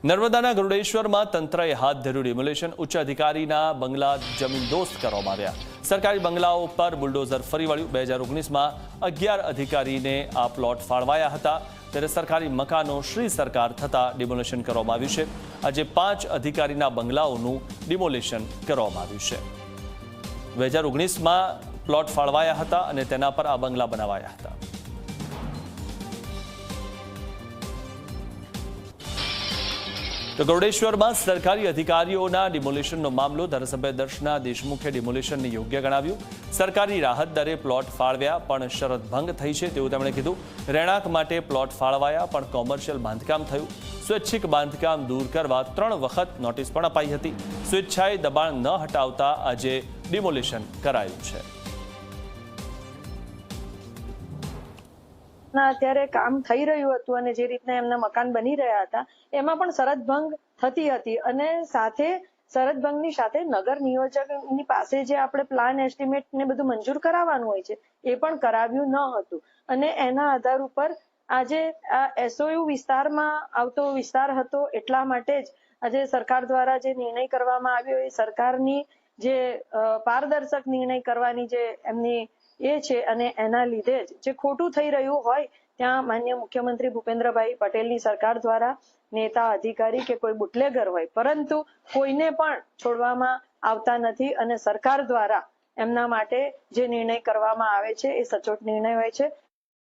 નર્મદાના ગરુડેશ્વરમાં તંત્રએ હાથ ધર્યું ડિમોલેશન. ઉચ્ચ અધિકારીના બંગલા જમીનદોસ્ત કરવામાં આવ્યા. સરકારી બંગલાઓ પર બુલડોઝર ફરી વળ્યું. 2019માં 11 અધિકારીને આ પ્લોટ ફાળવાયા હતા, ત્યારે સરકારી મકાનો શ્રી સરકાર થતા ડિમોલેશન કરવામાં આવ્યું છે. આજે 5 અધિકારીના બંગલાઓનું ડિમોલેશન કરવામાં આવ્યું છે. 2019માં પ્લોટ ફાળવાયા હતા અને તેના પર આ બંગલા બનાવાયા હતા. તો ગરુડેશ્વરમાં સરકારી અધિકારીઓના ડિમોલેશનનો મામલો. ધારાસભ્ય દર્શના દેશમુખે ડિમોલેશનને યોગ્ય ગણાવ્યું. સરકારી રાહત દરે પ્લોટ ફાળવ્યા પણ શરત ભંગ થઈ છે તેવું તેમણે કીધું. રહેણાંક માટે પ્લોટ ફાળવાયા પણ કોમર્શિયલ બાંધકામ થયું. સ્વૈચ્છિક બાંધકામ દૂર કરવા 3 વખત નોટિસ પણ અપાઈ હતી. સ્વેચ્છાએ દબાણ ન હટાવતા આજે ડિમોલેશન કરાયું છે. અત્યારે કામ થઈ રહ્યું હતું અને જે રીતના એમના મકાન બની રહ્યા હતા એમાં પણ શરત ભંગ થતી હતી અને સાથે શરત ભંગની સાથે નગર નિયોજકની પાસે જે આપણે પ્લાન એસ્ટિમેટ ને બધું મંજૂર કરાવવાનું હોય છે એ પણ કરાવ્યું ન હતું અને એના આધાર ઉપર આજે આ એસઓયુ વિસ્તારમાં આવતો વિસ્તાર હતો એટલા માટે જ આજે સરકાર દ્વારા જે નિર્ણય કરવામાં આવ્યો એ સરકારની જે પારદર્શક નિર્ણય કરવાની જે એમની એ છે અને એના લીધે જ જે ખોટું થઈ રહ્યું હોય ત્યાં માનનીય મુખ્યમંત્રી ભૂપેન્દ્રભાઈ પટેલની સરકાર દ્વારા નેતા અધિકારી કે કોઈ બુટલેગર હોય પરંતુ કોઈને પણ છોડવામાં આવતા નથી અને સરકાર દ્વારા એમના માટે જે નિર્ણય કરવામાં આવે છે એ સચોટ નિર્ણય હોય છે.